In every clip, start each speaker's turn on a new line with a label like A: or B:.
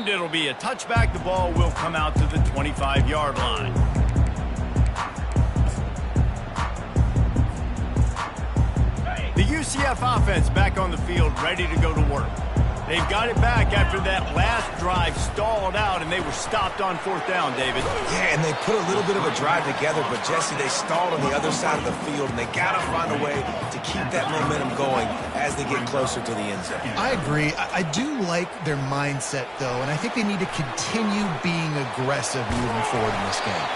A: And it'll be a touchback. The ball will come out to the 25-yard line. The UCF offense back on the field, ready to go to work. They've got it back after that last drive stalled out, and they were stopped on fourth down, David.
B: Yeah, and they put a little bit of a drive together, but, Jesse, they stalled on the other side of the field, and they got to find a way to keep that momentum going as they get closer to the end zone.
C: I agree. I do like their mindset, though, and I think they need to continue being aggressive moving forward in this game.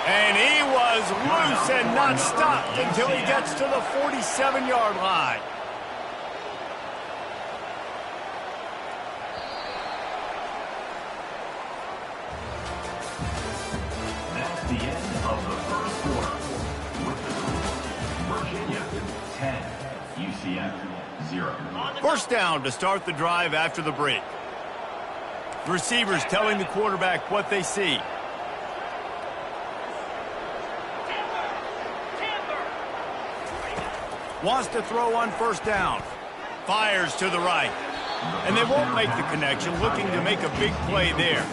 A: And he was loose and not stopped until he gets to the 47-yard line.
D: The end of the first quarter with the score, Virginia 10, UCF 0.
A: First down to start the drive after the break. Receivers telling the quarterback what they see. Wants to throw on first down. Fires to the right. And they won't make the connection, looking to make a big play there.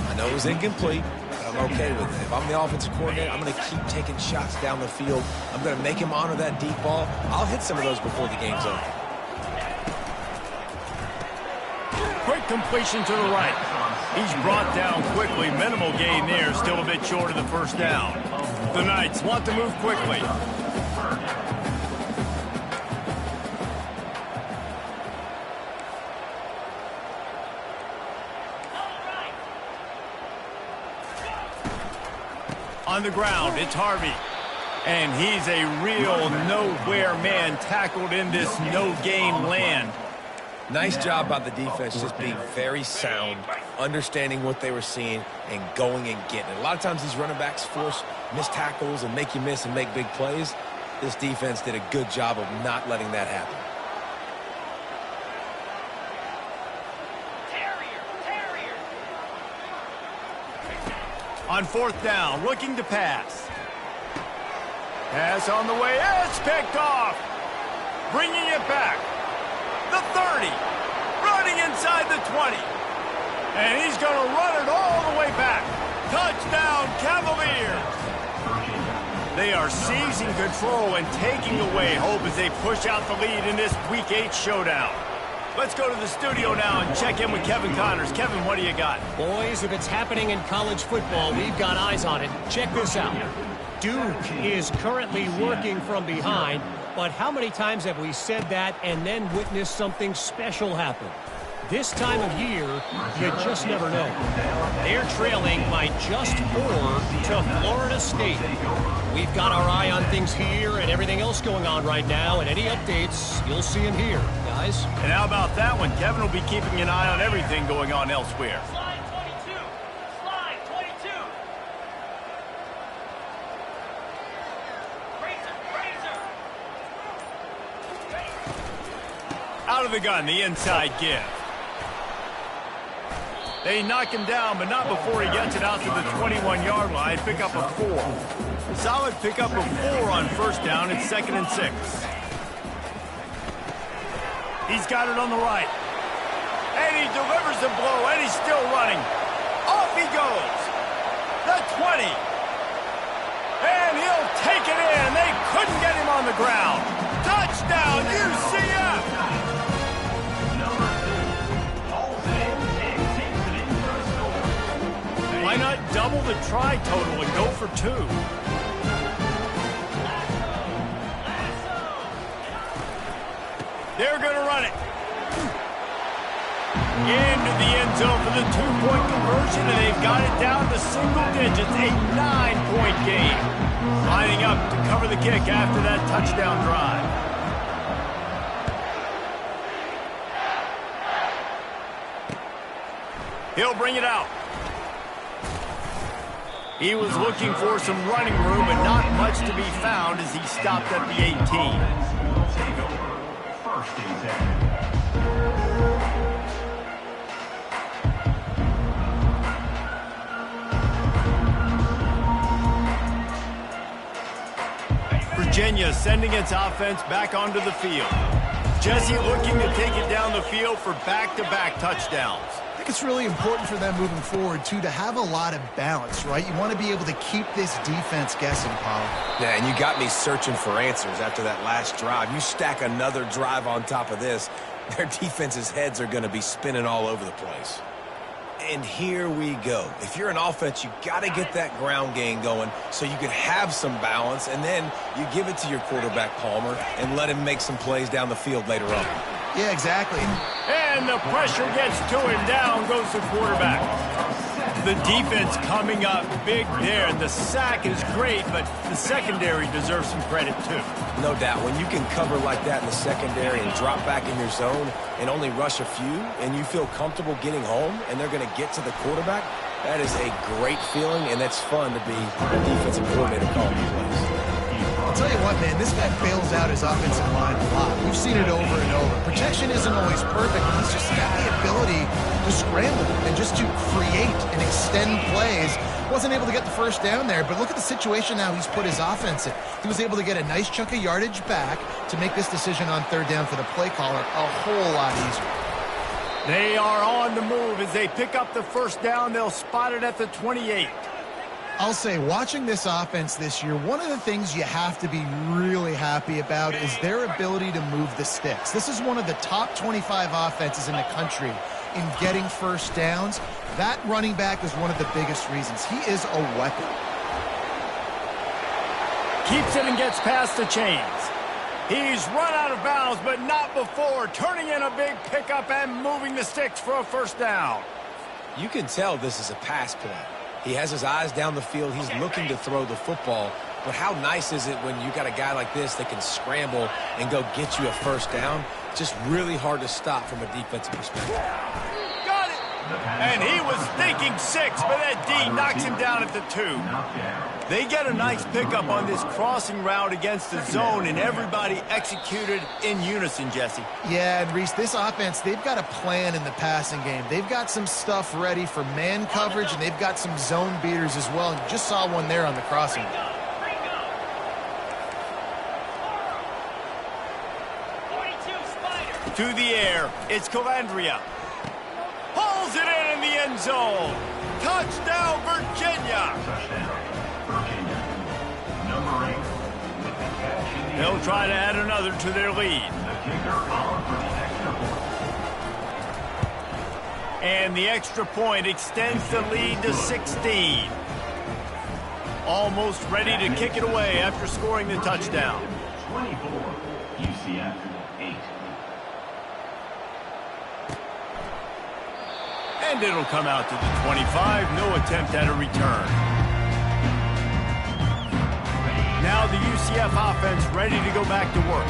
B: I know it was incomplete. I'm okay with it. If I'm the offensive coordinator, I'm going to keep taking shots down the field. I'm going to make him honor that deep ball. I'll hit some of those before the game's over.
A: Quick completion to the right. He's brought down quickly. Minimal gain there. Still a bit short of the first down. The Knights want to move quickly. On the ground, it's Harvey. And he's a real nowhere man tackled in this no-gain land.
B: Nice job by the defense, just being very sound, understanding what they were seeing, and going and getting it. A lot of times these running backs force missed tackles and make you miss and make big plays. This defense did a good job of not letting that happen.
A: On fourth down, looking to pass. Pass on the way. It's picked off. Bringing it back. The 30. Running inside the 20. And he's going to run it all the way back. Touchdown, Cavaliers. They are seizing control and taking away hope as they push out the lead in this Week 8 showdown. Let's go to the studio now and check in with Kevin Connors. Kevin, what do you got?
E: Boys, if it's happening in college football, we've got eyes on it. Check this out. Duke is currently working from behind, but how many times have we said that and then witnessed something special happen? This time of year, you just never know. They're trailing by just 4 to Florida State. We've got our eye on things here and everything else going on right now, and any updates, you'll see them here, guys.
A: And how about that one? Kevin will be keeping an eye on everything going on elsewhere.
F: Slide 22. Slide 22. Razor.
A: Out of the gun, the inside give. They knock him down, but not before he gets it out to the 21-yard line. Pick up a 4. Solid pickup of 4 on first down. It's 2nd and 6. He's got it on the right. And he delivers the blow, and he's still running. Off he goes. The 20. And he'll take it in. They couldn't get him on the ground. Touchdown, UCF! Why not double the try total and go for 2? They're going to run it. Into the end zone for the 2-point conversion, and they've got it down to single digits, a 9-point game. Lining up to cover the kick after that touchdown drive. He'll bring it out. He was looking for some running room, but not much to be found as he stopped at the 18. Virginia sending its offense back onto the field. Jesse looking to take it down the field for back-to-back touchdowns.
C: think it's really important for them moving forward, too, to have a lot of balance, right? You want to be able to keep this defense guessing, Paul.
B: Yeah, and you got me searching for answers after that last drive. You stack another drive on top of this, their defense's heads are going to be spinning all over the place. And here we go. If you're an offense, you got to get that ground game going so you can have some balance, and then you give it to your quarterback, Palmer, and let him make some plays down the field later on.
C: Yeah, exactly.
A: And the pressure gets to him. Down goes the quarterback. The defense coming up big there. The sack is great, but the secondary deserves some credit, too.
B: No doubt. When you can cover like that in the secondary and drop back in your zone and only rush a few, and you feel comfortable getting home, and they're going to get to the quarterback, that is a great feeling, and it's fun to be a defensive coordinator calling the plays.
C: I'll tell you what, man, this guy bails out his offensive line a lot. We've seen it over and over. Protection isn't always perfect, but he's just got the ability to scramble and just to create and extend plays. Wasn't able to get the first down there, but look at the situation now he's put his offense in. He was able to get a nice chunk of yardage back to make this decision on third down for the play caller a whole lot easier.
A: They are on the move as they pick up the first down. They'll spot it at the 28.
C: I'll say, watching this offense this year, one of the things you have to be really happy about is their ability to move the sticks. This is one of the top 25 offenses in the country in getting first downs. That running back is one of the biggest reasons. He is a weapon.
A: Keeps it and gets past the chains. He's run out of bounds, but not before. Turning in a big pickup and moving the sticks for a first down.
B: You can tell this is a pass play. He has his eyes down the field. He's looking to throw the football. But how nice is it when you got a guy like this that can scramble and go get you a first down? Just really hard to stop from a defensive perspective.
A: Got it! And he was thinking 6, but that D knocks him down at the 2. They get a nice pickup on this crossing route against the zone, and everybody executed in unison, Jesse.
C: Yeah, and Reese, this offense, they've got a plan in the passing game. They've got some stuff ready for man coverage, and they've got some zone beaters as well. And you just saw one there on the crossing.
A: To the air, it's Cavaliers. Pulls it in the end zone. Touchdown, Virginia.
D: Touchdown, Virginia. Number 8 with the catch in the
A: They'll
D: end.
A: try to add another to their lead.
D: The kicker on for the extra point.
A: And the extra point extends the lead to 16. Almost ready to kick it away after scoring the touchdown.
D: 24, UCF 8.
A: And it'll come out to the 25. No attempt at a return. Now the UCF offense ready to go back to work.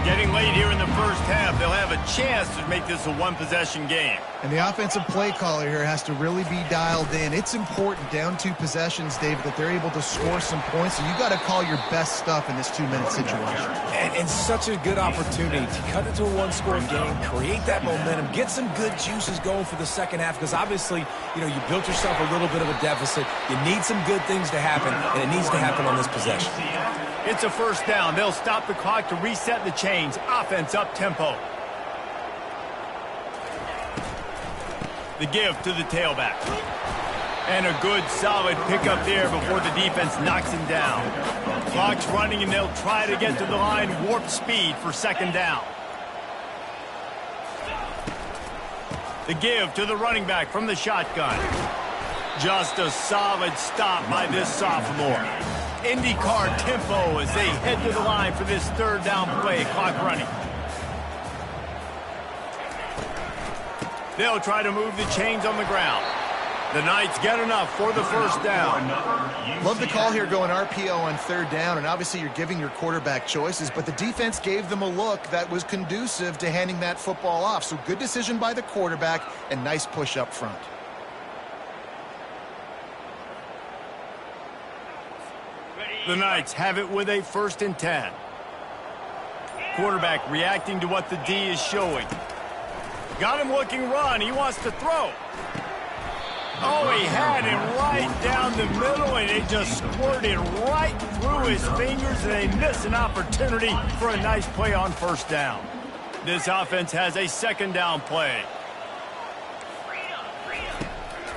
A: Getting late here in the first half, they'll have a chance to make this a one-possession game.
C: And the offensive play caller here has to really be dialed in. It's important, down 2 possessions, David, that they're able to score some points. So you got to call your best stuff in this 2-minute situation.
B: And such a good opportunity to cut it to a one-score game, create that momentum, get some good juices going for the second half, because obviously, you built yourself a little bit of a deficit. You need some good things to happen, and it needs to happen on this possession.
A: It's a first down. They'll stop the clock to reset the chains. Offense up tempo. The give to the tailback. And a good solid pickup there before the defense knocks him down. Clock's running, and they'll try to get to the line warp speed for second down. The give to the running back from the shotgun. Just a solid stop by this sophomore. IndyCar tempo as they head to the line for this third down play. Clock running. They'll try to move the chains on the ground. The Knights get enough for the first down.
C: Love the call here going RPO on third down, and obviously you're giving your quarterback choices, but the defense gave them a look that was conducive to handing that football off. So good decision by the quarterback and nice push up front.
A: The Knights have it with a 1st and 10. Quarterback reacting to what the D is showing. Got him looking run. He wants to throw. Oh, he had him right down the middle, and it just squirted right through his fingers, and they miss an opportunity for a nice play on first down. This offense has a second down play.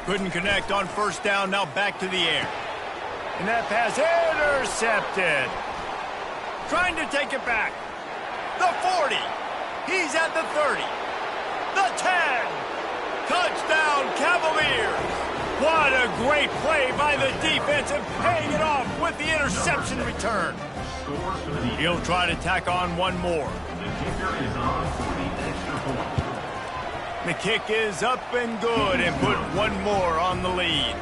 A: Couldn't connect on first down, now back to the air. And that pass intercepted. Trying to take it back. The 40. He's at the 30. The 10. Touchdown, Cavaliers. What a great play by the defense and paying it off with the interception return. He'll try to tack on one more.
D: The kicker is on for the extra point.
A: The kick is up and good and put one more on the lead.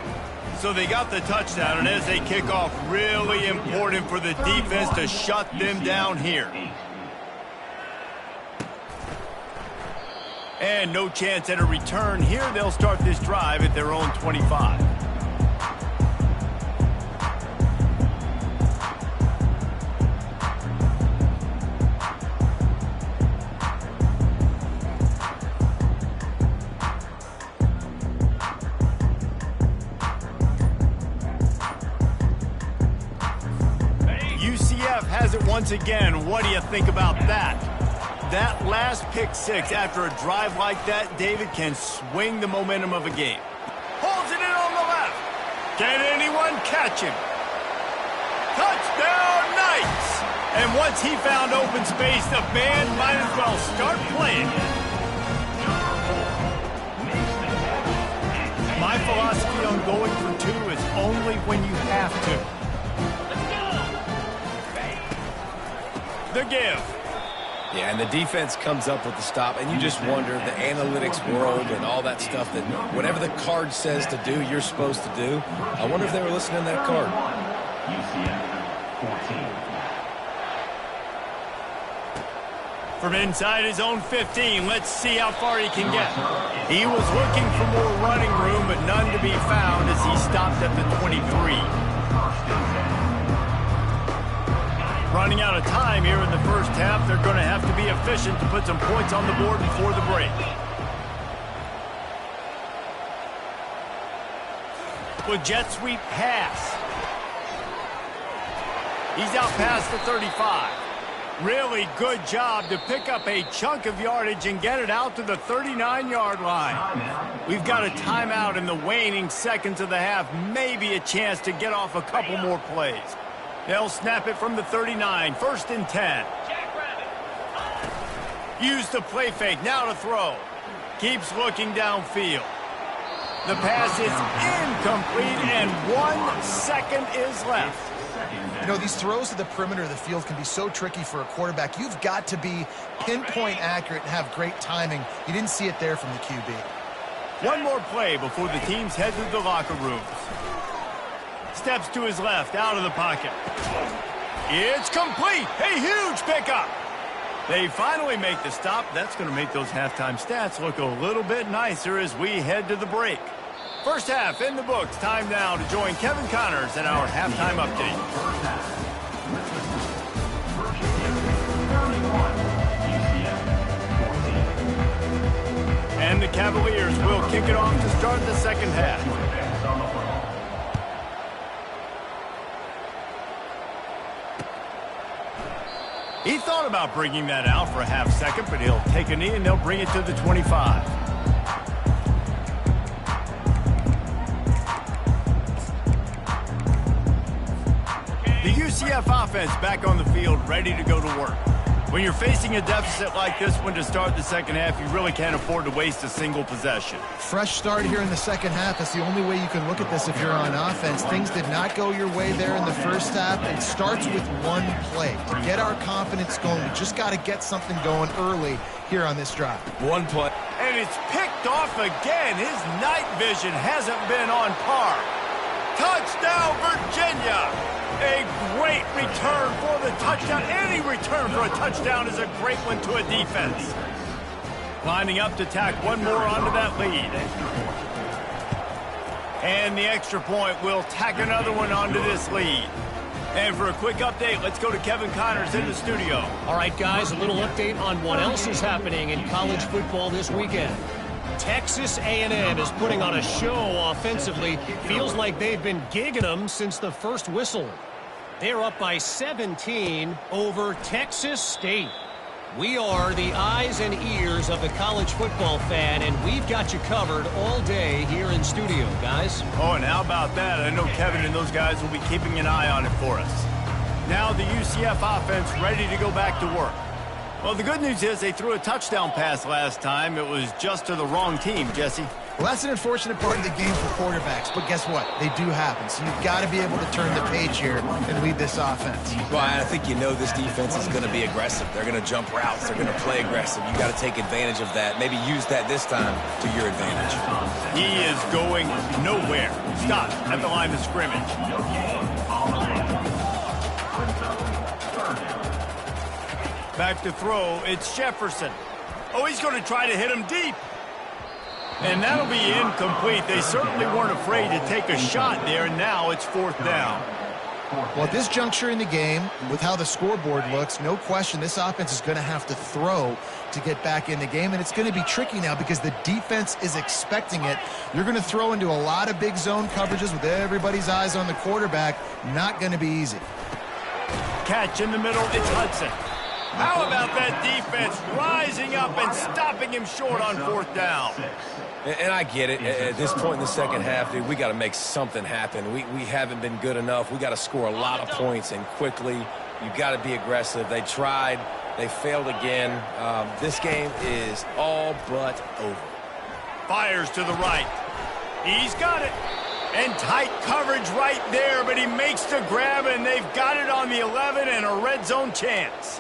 A: So they got the touchdown, and as they kick off, really important for the defense to shut them down here. And no chance at a return here. They'll start this drive at their own 25. UCF has it once again. What do you think about that? That last pick six after a drive like that, David, can swing the momentum of a game. Holds it in on the left. Can anyone catch him? Touchdown, Knights! And once he found open space, the band might as well start playing. My philosophy on going for two is only when you have to. The give.
B: Yeah, and the defense comes up with the stop, and you just wonder, the analytics world and all that stuff, that whatever the card says to do, you're supposed to do. I wonder if they were listening to that card.
A: From inside his own 15, let's see how far he can get. He was looking for more running room, but none to be found as he stopped at the 23. Running out of time here in the first half. They're going to have to be efficient to put some points on the board before the break. With jet sweep pass. He's out past the 35. Really good job to pick up a chunk of yardage and get it out to the 39-yard line. We've got a timeout in the waning seconds of the half. Maybe a chance to get off a couple more plays. They'll snap it from the 39. First and 10. Use the play fake. Now to throw. Keeps looking downfield. The pass is incomplete, and 1 second is left.
C: You know, these throws to the perimeter of the field can be so tricky for a quarterback. You've got to be pinpoint accurate and have great timing. You didn't see it there from the QB.
A: One more play before the teams head to the locker rooms. Steps to his left, out of the pocket. It's complete. A huge pickup. They finally make the stop. That's going to make those halftime stats look a little bit nicer as we head to the break. First half in the books. Time now to join Kevin Connors in our halftime update. And the Cavaliers will kick it off to start the second half. He thought about bringing that out for a half second, but he'll take a knee and they'll bring it to the 25. The UCF offense back on the field, ready to go to work. When you're facing a deficit like this one to start the second half, you really can't afford to waste a single possession.
C: Fresh start here in the second half. That's the only way you can look at this if you're on offense. Things did not go your way there in the first half. It starts with one play. To get our confidence going, we just got to get something going early here on this drive.
B: One play.
A: And it's picked off again. His night vision hasn't been on par. Touchdown, Virginia! A great return for the touchdown. Any return for a touchdown is a great one to a defense. Lining up to tack one more onto that lead. And the extra point will tack another one onto this lead. And for a quick update, let's go to Kevin Connors in the studio.
E: All right, guys, a little update on what else is happening in college football this weekend. Texas A&M is putting on a show offensively. Feels like they've been gigging them since the first whistle. They're up by 17 over Texas State. We are the eyes and ears of the college football fan, and we've got you covered all day here in studio, guys.
A: Oh, and how about that? I know Kevin and those guys will be keeping an eye on it for us. Now the UCF offense ready to go back to work. Well, the good news is they threw a touchdown pass last time. It was just to the wrong team, Jesse.
C: Well, that's an unfortunate part of the game for quarterbacks, but guess what? They do happen, so you've got to be able to turn the page here and lead this offense.
B: Well, I think you know this defense is going to be aggressive. They're going to jump routes. They're going to play aggressive. You got to take advantage of that. Maybe use that this time to your advantage.
A: He is going nowhere. Stop at the line of scrimmage. Back to throw. It's Jefferson. Oh, he's going to try to hit him deep. And that'll be incomplete. They certainly weren't afraid to take a shot there, and now it's 4th down.
C: Well, at this juncture in the game, with how the scoreboard looks, no question this offense is going to have to throw to get back in the game, and it's going to be tricky now because the defense is expecting it. You're going to throw into a lot of big zone coverages with everybody's eyes on the quarterback. Not going to be easy.
A: Catch in the middle, it's Hudson. How about that defense rising up and stopping him short on 4th down?
B: And I get it. At this point in the second half, dude, we got to make something happen. We haven't been good enough. We got to score a lot of points and quickly. You've got to be aggressive. They tried. They failed again. This game is all but over.
A: Fires to the right. He's got it. And tight coverage right there, but he makes the grab, and they've got it on the 11 and a red zone chance.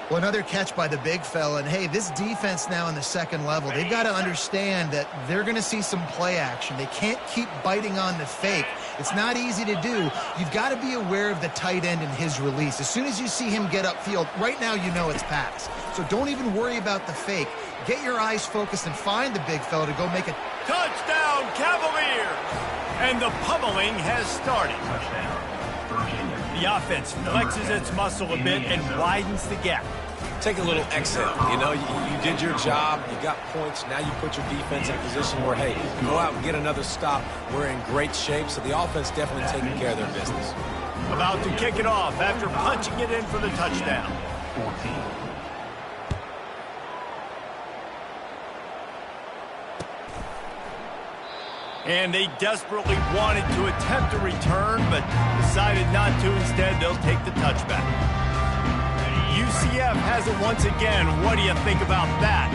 C: Well, another catch by the big fella. And, hey, this defense now in the second level, they've got to understand that they're going to see some play action. They can't keep biting on the fake. It's not easy to do. You've got to be aware of the tight end and his release. As soon as you see him get upfield, right now you know it's pass. So don't even worry about the fake. Get your eyes focused and find the big fella to go make a
A: touchdown, Cavaliers! And the pummeling has started. The offense flexes its muscle a bit and widens the gap.
B: Take a little exhale. You know, you did your job. You got points. Now you put your defense in a position where, hey, go out and get another stop. We're in great shape, so the offense definitely taking care of their business.
A: About to kick it off after punching it in for the touchdown.
D: 14.
A: And they desperately wanted to attempt a return, but decided not to. Instead, they'll take the touchback. UCF has it once again. What do you think about that?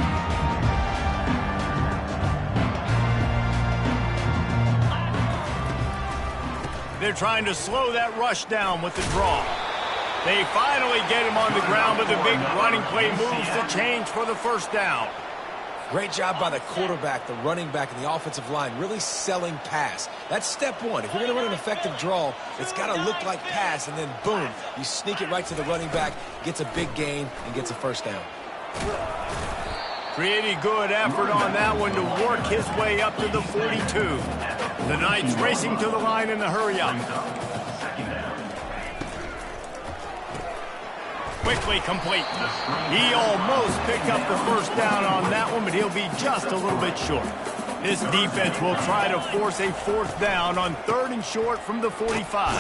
A: They're trying to slow that rush down with the draw. They finally get him on the ground, but the big running play moves the change for the 1st down.
B: Great job by the quarterback, the running back, and the offensive line, really selling pass. That's step one. If you're going to run an effective draw, it's got to look like pass, and then boom, you sneak it right to the running back, gets a big gain, and gets a 1st down.
A: Pretty good effort on that one to work his way up to the 42. The Knights racing to the line in the hurry-up. Quickly complete. He almost picked up the 1st down on that one, but he'll be just a little bit short. This defense will try to force a 4th down on 3rd and short from the 45.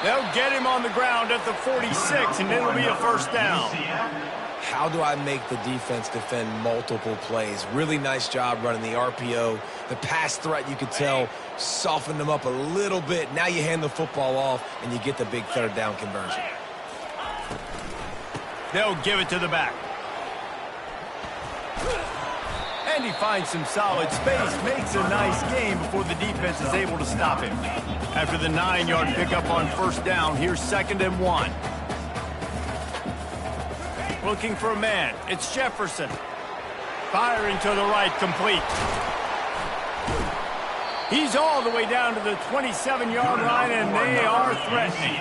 A: They'll get him on the ground at the 46, and it'll be a 1st down.
B: How do I make the defense defend multiple plays? Really nice job running the RPO. The pass threat, you could tell, softened them up a little bit. Now you hand the football off, and you get the big 3rd down conversion.
A: They'll give it to the back. And he finds some solid space, makes a nice gain before the defense is able to stop him. After the 9-yard pickup on 1st down, here's 2nd and 1. Looking for a man. It's Jefferson. Firing to the right, complete. He's all the way down to the 27-yard line, and they are threatening.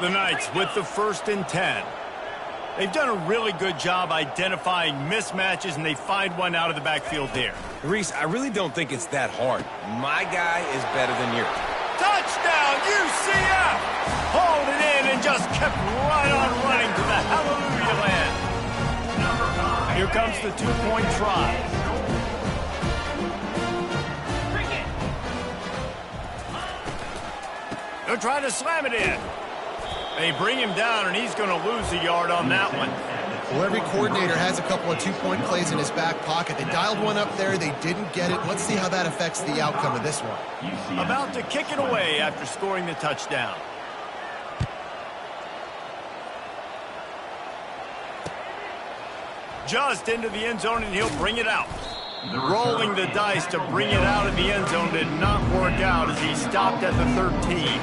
A: The Knights with the 1st and 10. They've done a really good job identifying mismatches, and they find one out of the backfield there.
B: Reese, I really don't think it's that hard. My guy is better than yours.
A: Touchdown, UCF! Hauled it in and just kept right on running to the hallelujah land. Here comes the 2-point try. They're trying to slam it in. They bring him down, and he's going to lose a yard on that one.
C: Well, every coordinator has a couple of two-point plays in his back pocket. They dialed one up there. They didn't get it. Let's see how that affects the outcome of this one.
A: About to kick it away after scoring the touchdown. Just into the end zone, and he'll bring it out. Rolling the dice to bring it out of the end zone did not work out as he stopped at the 13.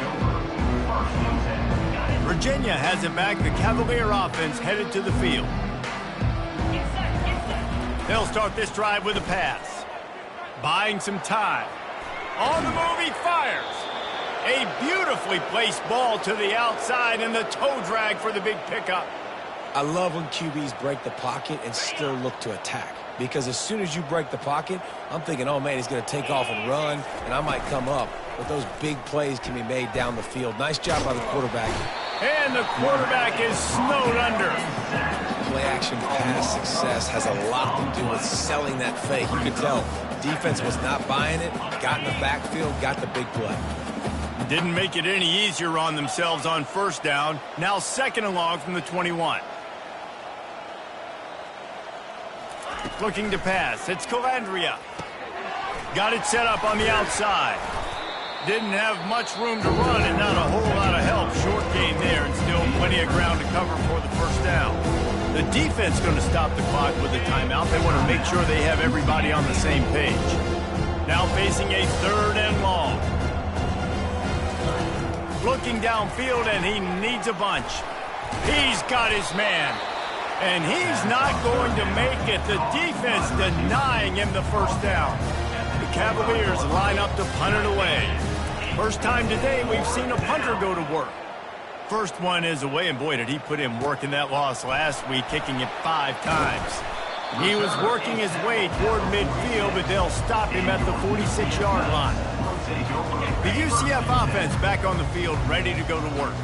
A: Virginia has it back. The Cavalier offense headed to the field. They'll start this drive with a pass. Buying some time. On the move, he fires. A beautifully placed ball to the outside, and the toe drag for the big pickup.
B: I love when QBs break the pocket and still look to attack. Because as soon as you break the pocket, I'm thinking, oh, man, he's going to take off and run, and I might come up. But those big plays can be made down the field. Nice job by the quarterback.
A: And the quarterback is snowed under.
B: Play-action pass success has a lot to do with selling that fake. You could tell defense was not buying it, got in the backfield, got the big play.
A: Didn't make it any easier on themselves on first down. Now second and long from the 21. Looking to pass. It's Calandria. Got it set up on the outside. Didn't have much room to run and not a whole lot of help. Short game there and still plenty of ground to cover for the first down. The defense going to stop the clock with a timeout. They want to make sure they have everybody on the same page. Now facing a third and long. Looking downfield, and he needs a bunch. He's got his man. And he's not going to make it. The defense denying him the first down. The Cavaliers line up to punt it away. First time today we've seen a punter go to work. First one is away, and boy, did he put in work in that loss last week, kicking it 5 times. He was working his way toward midfield, but they'll stop him at the 46-yard line. The UCF offense back on the field, ready to go to work.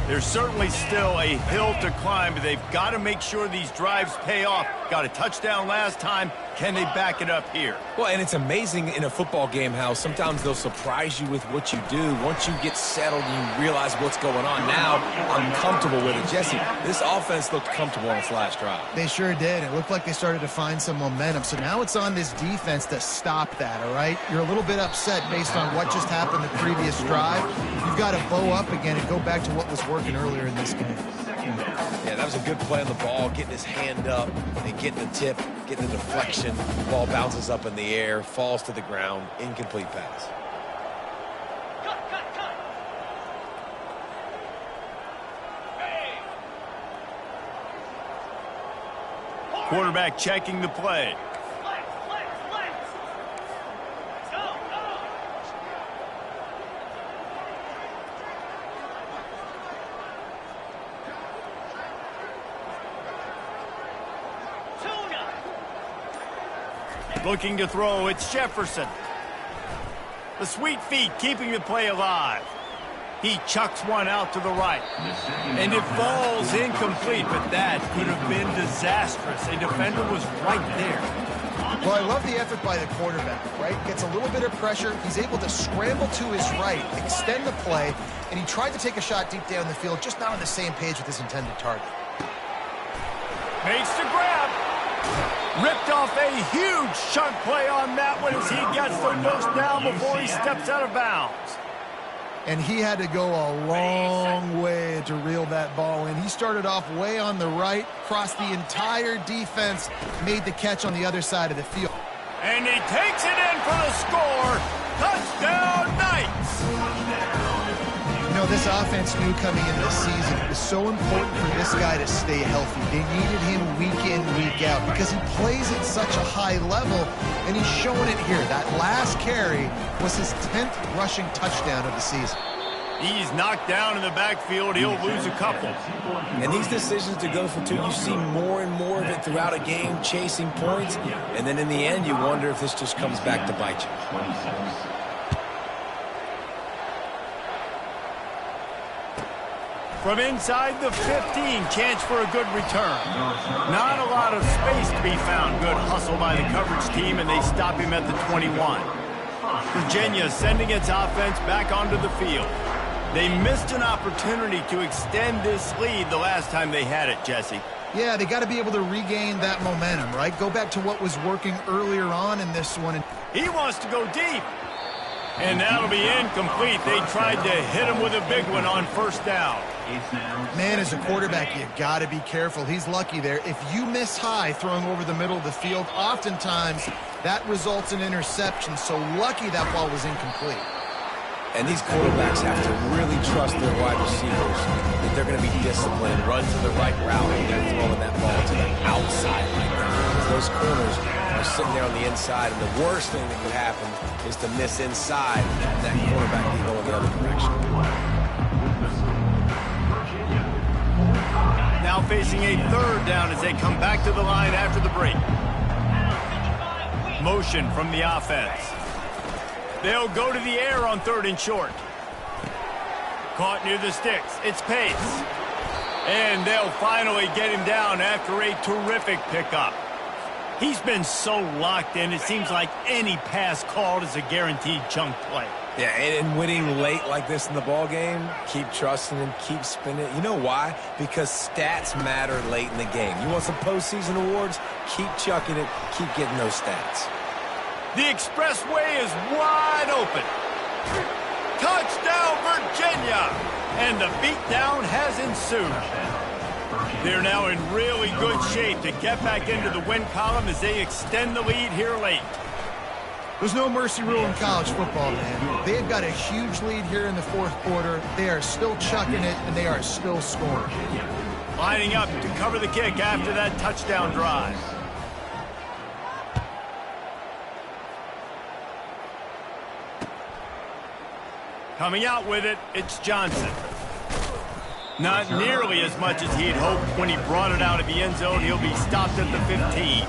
A: There's certainly still a hill to climb, but they've got to make sure these drives pay off. Got a touchdown last time. Can they back it up here?
B: Well, and it's amazing in a football game how sometimes they'll surprise you with what you do. Once you get settled and you realize what's going on, now I'm comfortable with it. Jesse, this offense looked comfortable on its last drive.
C: They sure did. It looked like they started to find some momentum. So now it's on this defense to stop that, all right? You're a little bit upset based on what just happened the previous drive. You've got to bow up again and go back to what was working earlier in this game.
B: Yeah, that was a good play on the ball, getting his hand up and getting the tip, getting the deflection. The ball bounces up in the air, falls to the ground, incomplete pass.
F: Cut. Hey.
A: Quarterback checking the play.
F: Flex. Go.
A: Looking to throw, it's Jefferson. The sweet feet keeping the play alive. He chucks one out to the right. And it falls incomplete, but that could have been disastrous. A defender was right there.
C: Well, I love the effort by the quarterback, right? Gets a little bit of pressure. He's able to scramble to his right, extend the play, and he tried to take a shot deep down the field, just not on the same page with his intended target.
A: Makes the grab. Ripped off a huge chunk play on that one as he gets the first down before he steps out of bounds.
C: And he had to go a long way to reel that ball in. He started off way on the right, crossed the entire defense, made the catch on the other side of the field.
A: And he takes it in for the score. Touchdown, Knights!
C: You know, this offense knew coming into the season it was so important for this guy to stay healthy. They needed him week in, week out because he plays at such a high level, and he's showing it here. That last carry was his 10th rushing touchdown of the season.
A: He's knocked down in the backfield. He'll lose a couple.
B: And these decisions to go for two, you see more and more of it throughout a game, chasing points. And then in the end, you wonder if this just comes back to bite you.
A: From inside the 15, chance for a good return. Not a lot of space to be found. Good hustle by the coverage team, and they stop him at the 21. Virginia sending its offense back onto the field. They missed an opportunity to extend this lead the last time they had it, Jesse.
C: Yeah, they got to be able to regain that momentum, right? Go back to what was working earlier on in this one.
A: He wants to go deep. And that'll be incomplete. They tried to hit him with a big one on first down.
C: Man, as a quarterback, you got to be careful. He's lucky there. If you miss high throwing over the middle of the field, oftentimes that results in interception. So lucky that ball was incomplete.
B: And these quarterbacks have to really trust their wide receivers that they're going to be disciplined, run to the right route, and they're throwing that ball to the outside right now. Because those corners are sitting there on the inside, and the worst thing that could happen is to miss inside, and that quarterback be going the other direction.
A: Now facing a third down as they come back to the line after the break. Motion from the offense. They'll go to the air on 3rd and short. Caught near the sticks. It's Pace. And they'll finally get him down after a terrific pickup. He's been so locked in, it seems like any pass called is a guaranteed chunk play.
B: Yeah, and winning late like this in the ball game, keep trusting him, keep spinning. You know why? Because stats matter late in the game. You want some postseason awards? Keep chucking it, keep getting those stats.
A: The expressway is wide open. Touchdown, Virginia! And the beatdown has ensued. They're now in really good shape to get back into the win column as they extend the lead here late.
C: There's no mercy rule in college football, man. They've got a huge lead here in the 4th quarter. They are still chucking it, and they are still scoring.
A: Lining up to cover the kick after that touchdown drive. Coming out with it, it's Johnson. Not nearly as much as he had hoped when he brought it out of the end zone. He'll be stopped at the 15.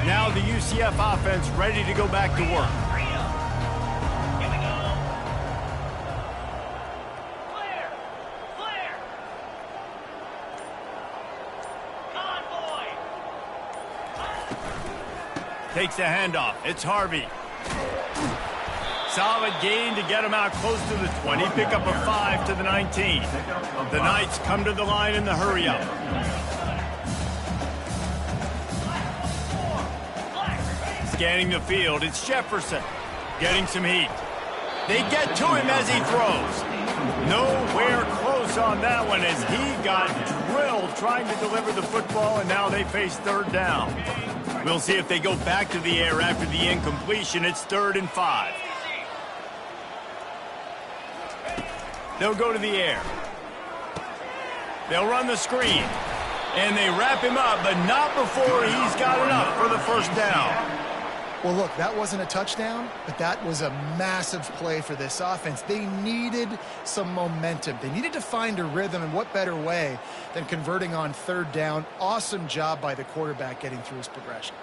A: Now the UCF offense ready to go back to work. Takes the handoff. It's Harvey. Solid gain to get him out close to the 20. Pick up a 5 to the 19. The Knights come to the line in the hurry-up. Scanning the field, it's Jefferson. Getting some heat. They get to him as he throws. Nowhere close on that one as he got drilled trying to deliver the football, and now they face 3rd down. We'll see if they go back to the air after the incompletion. It's 3rd and 5. They'll go to the air. They'll run the screen. And they wrap him up, but not before he's got enough for the first down.
C: Well, look, that wasn't a touchdown, but that was a massive play for this offense. They needed some momentum. They needed to find a rhythm, and what better way than converting on 3rd down. Awesome job by the quarterback getting through his progression.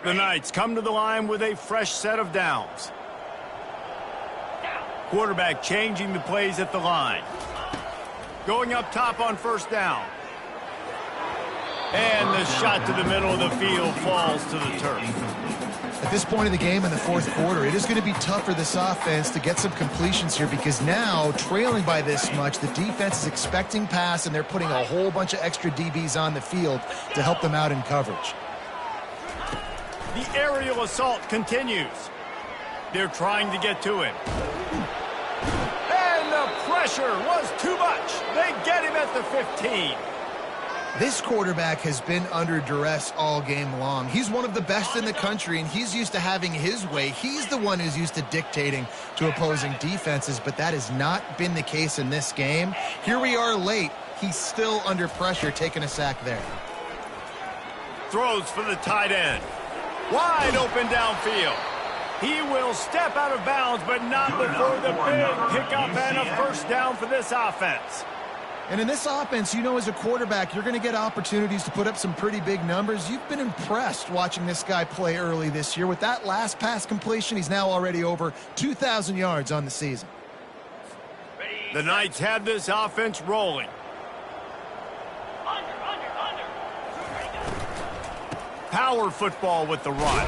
A: The Knights come to the line with a fresh set of downs. Quarterback changing the plays at the line. Going up top on 1st down. And the shot to the middle of the field falls to the turf.
C: At this point of the game in the 4th quarter, it is going to be tough for this offense to get some completions here because now, trailing by this much, the defense is expecting pass, and they're putting a whole bunch of extra DBs on the field to help them out in coverage.
A: The aerial assault continues. They're trying to get to him. And the pressure was too much. They get him at the 15.
C: This quarterback has been under duress all game long. He's one of the best in the country, and he's used to having his way. He's the one who's used to dictating to opposing defenses, but that has not been the case in this game. Here we are late. He's still under pressure, taking a sack there.
A: Throws for the tight end. Wide open downfield. He will step out of bounds, but not before the big pickup and a 1st down for this offense.
C: And in this offense, you know, as a quarterback, you're going to get opportunities to put up some pretty big numbers. You've been impressed watching this guy play early this year. With that last pass completion, he's now already over 2,000 yards on the season.
A: The Knights have this offense rolling. Power football with the run.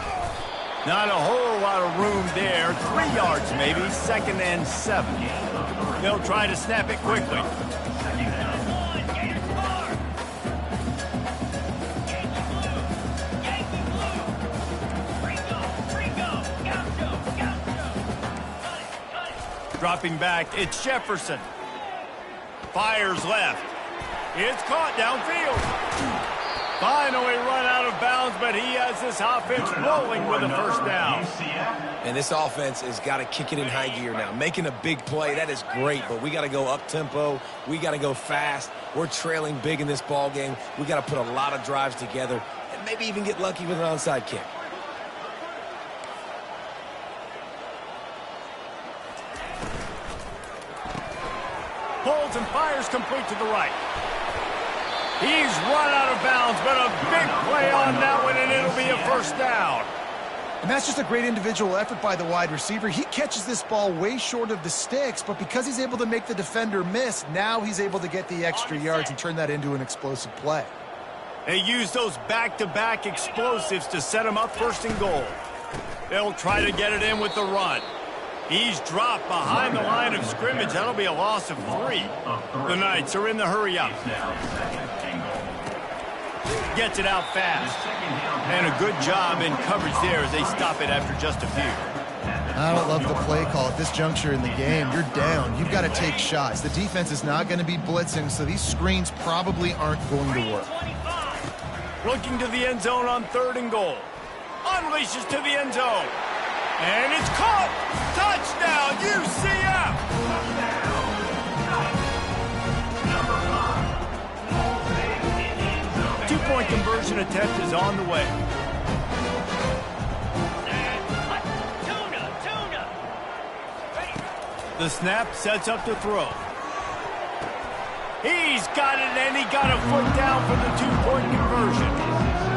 A: Not a whole lot of room there. 3 yards maybe, 2nd and 7. They'll try to snap it quickly. Dropping back, it's Jefferson. Fires left. It's caught downfield. Finally run out of bounds, but he has this offense rolling with a first down.
B: And this offense has got to kick it in high gear now. Making a big play, that is great, but we got to go up-tempo. We got to go fast. We're trailing big in this ball game. We got to put a lot of drives together and maybe even get lucky with an onside kick.
A: Pulls and fires complete to the right. He's run out of bounds, but a big play on that one, and it'll be a first down.
C: And that's just a great individual effort by the wide receiver. He catches this ball way short of the sticks, but because he's able to make the defender miss, now he's able to get the extra yards and turn that into an explosive play.
A: They use those back-to-back explosives to set him up 1st and goal. They'll try to get it in with the run. He's dropped behind the line of scrimmage. That'll be a loss of 3. The Knights are in the hurry-up. Gets it out fast. And a good job in coverage there as they stop it after just a few.
C: I don't love the play call at this juncture in the game. You're down. You've got to take shots. The defense is not going to be blitzing, so these screens probably aren't going to work.
A: Looking to the end zone on 3rd and goal. Unleashes to the end zone. And it's caught! Touchdown, UCF! Two-point conversion attempt is on the way. The snap sets up to throw. He's got it, and he got a foot down for the 2-point conversion.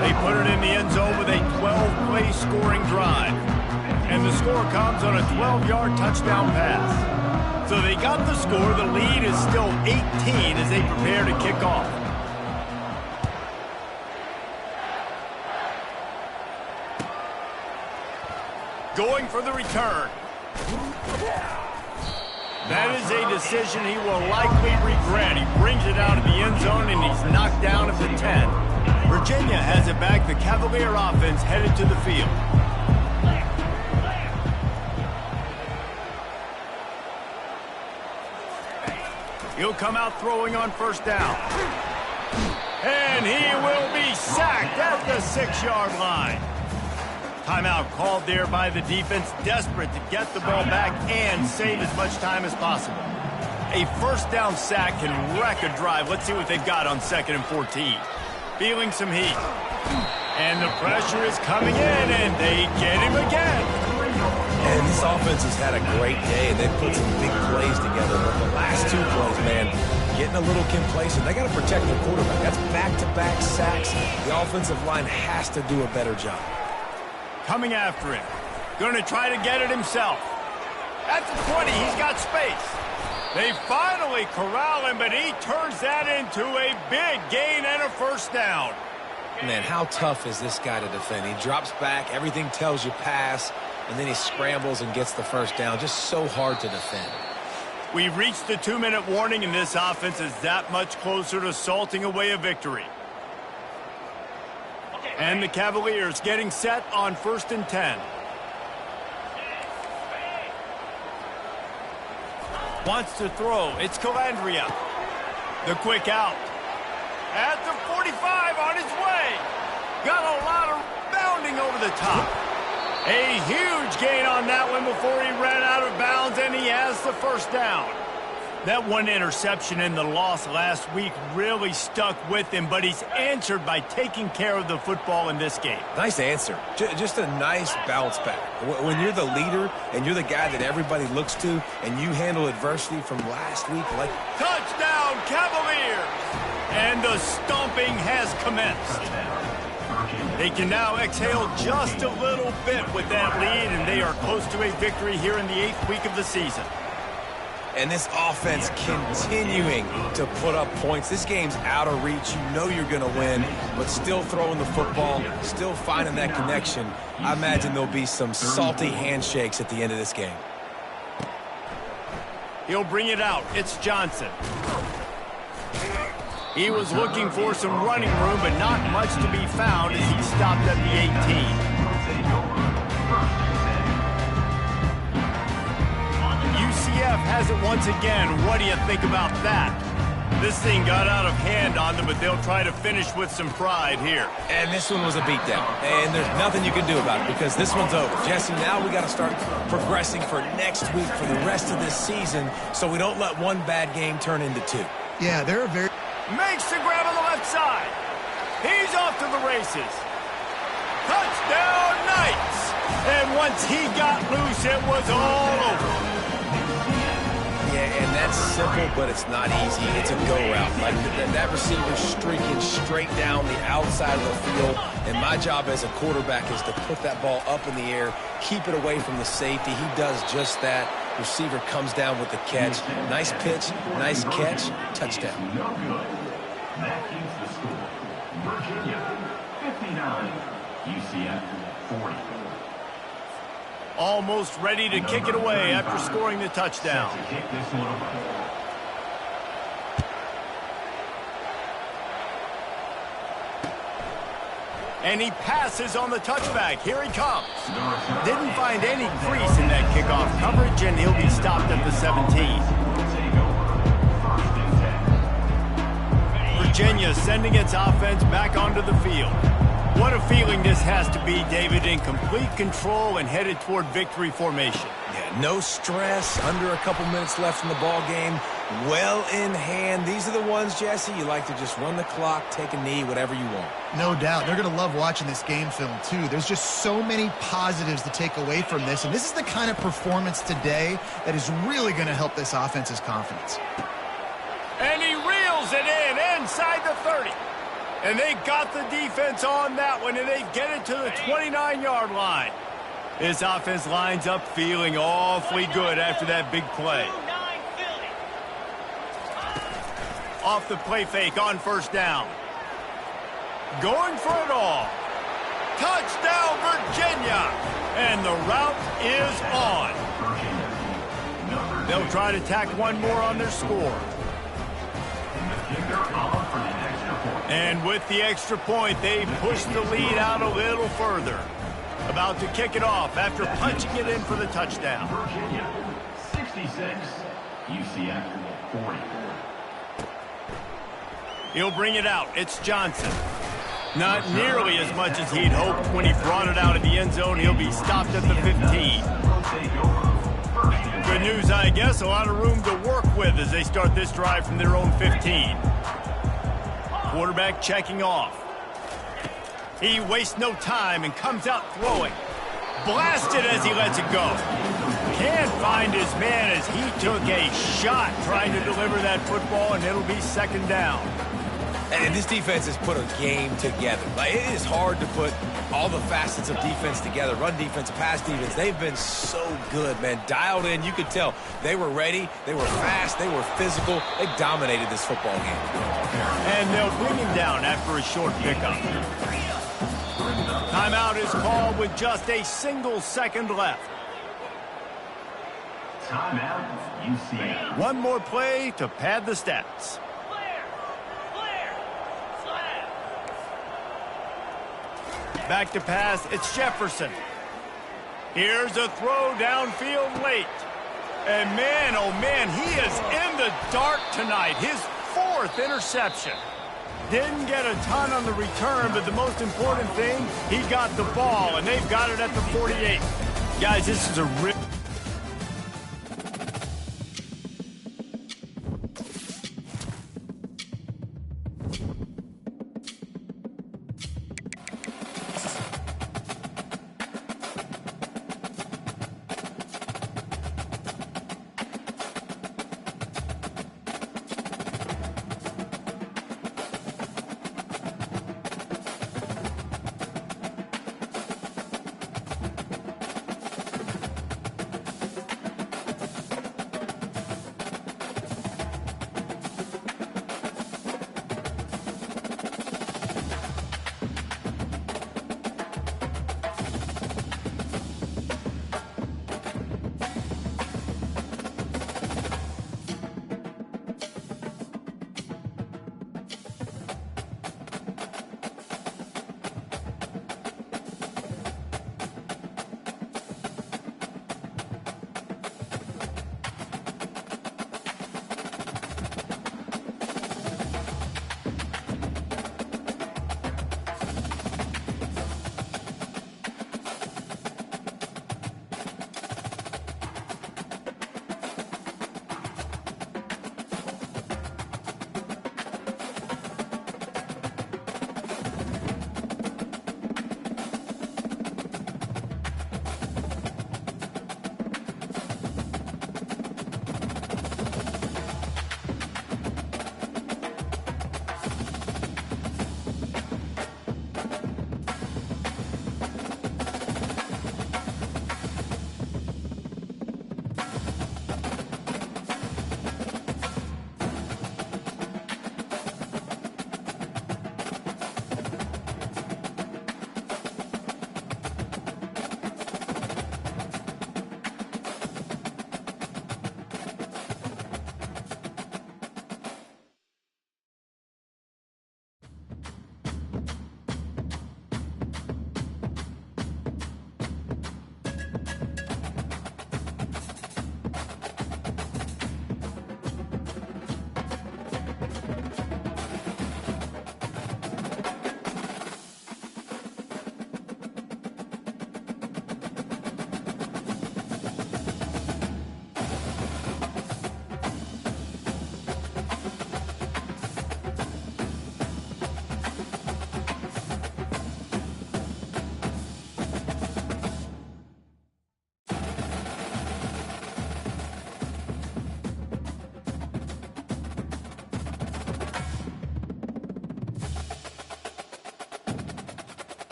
A: They put it in the end zone with a 12-play scoring drive. And the score comes on a 12-yard touchdown pass. So they got the score. The lead is still 18 as they prepare to kick off. Going for the return. That is a decision he will likely regret. He brings it out of the end zone, and he's knocked down at the 10. Virginia has it back. The Cavalier offense headed to the field. He'll come out throwing on 1st down. And he will be sacked at the 6-yard line. Timeout called there by the defense, desperate to get the ball back and save as much time as possible. A 1st down sack can wreck a drive. Let's see what they've got on 2nd and 14. Feeling some heat. And the pressure is coming in, and they get him again.
B: And this offense has had a great day, and they've put some big plays together. But the last 2 plays, man, getting a little complacent. They got to protect their quarterback. That's back-to-back sacks. The offensive line has to do a better job.
A: Coming after him. Going to try to get it himself. At the 20, he's got space. They finally corral him, but he turns that into a big gain and a 1st down.
B: Man, how tough is this guy to defend? He drops back, everything tells you pass, and then he scrambles and gets the 1st down. Just so hard to defend.
A: We've reached the 2-minute warning, and this offense is that much closer to salting away a victory. And the Cavaliers getting set on 1st and 10. Wants to throw. It's Calandria. The quick out. At the 45 on his way. Got a lot of bounding over the top. A huge gain on that one before he ran out of bounds, and he has the 1st down. That one interception and the loss last week really stuck with him, but he's answered by taking care of the football in this game.
B: Nice answer. Just a nice bounce back. When you're the leader and you're the guy that everybody looks to and you handle adversity from last week like...
A: Touchdown, Cavaliers! And the stomping has commenced. They can now exhale just a little bit with that lead, and they are close to a victory here in the 8th week of the season.
B: And this offense continuing to put up points. This game's out of reach. You know you're going to win, but still throwing the football, still finding that connection. I imagine there'll be some salty handshakes at the end of this game.
A: He'll bring it out. It's Johnson. He was looking for some running room, but not much to be found as he stopped at the 18. UCF has it once again. What do you think about that? This thing got out of hand on them, but they'll try to finish with some pride here.
B: And this one was a beatdown. And there's nothing you can do about it because this one's over. Jesse, now we got to start progressing for next week for the rest of this season so we don't let one bad game turn into two.
C: Yeah, they're a very...
A: Makes the grab on the left side. He's off to the races. Touchdown, Knights! And once he got loose, it was all over.
B: Yeah, and that's simple, but it's not easy. It's a go route. Like that receiver's streaking straight down the outside of the field, and my job as a quarterback is to put that ball up in the air, keep it away from the safety. He does just that. Receiver comes down with the catch. Nice pitch, nice catch, touchdown.
D: No good. That keeps the score. Virginia, 59. UCF, 40.
A: Almost ready to kick it away after scoring the touchdown.
D: To kick this one away.
A: And he passes on the touchback. Here he comes. Didn't find any crease in that kickoff coverage, and he'll be stopped at the 17. Virginia sending its offense back onto the field. What a feeling this has to be, David, in complete control and headed toward victory formation.
B: Yeah, no stress, under a couple minutes left in the ball game, well in hand. These are the ones, Jesse, you like to just run the clock, take a knee, whatever you want.
C: No doubt. They're going to love watching this game film, too. There's just so many positives to take away from this, and this is the kind of performance today that is really going to help this offense's confidence.
A: And he reels it in inside the 30. And they got the defense on that one, and they get it to the 29-yard line. This offense lines up feeling awfully good after that big play. Off the play fake on first down. Going for it all. Touchdown, Virginia! And the route is on. They'll try to tack one more on their score. And with the extra point, they push the lead out a little further. About to kick it off after punching it in for the touchdown.
D: Virginia, 66. UCF, 40.
A: He'll bring it out. It's Johnson. Not nearly as much as he'd hoped when he brought it out of the end zone. He'll be stopped at the 15. Good news, I guess. A lot of room to work with as they start this drive from their own 15. Quarterback checking off. He wastes no time and comes out throwing. Blasted as he lets it go. Can't find his man as he took a shot trying to deliver that football, and it'll be second down.
B: And this defense has put a game together. Like, it is hard to put all the facets of defense together. Run defense, pass defense. They've been so good, man. Dialed in. You could tell they were ready. They were fast. They were physical. They dominated this football game.
A: And they'll bring him down after a short pickup. Timeout is called with just a single second left.
D: Timeout, UCF.
A: One more play to pad the stats. Back to pass, it's Jefferson. Here's a throw downfield late. And man, oh man, he is in the dark tonight. His fourth interception. Didn't get a ton on the return, but the most important thing, he got the ball, and they've got it at the 48. Guys, this is a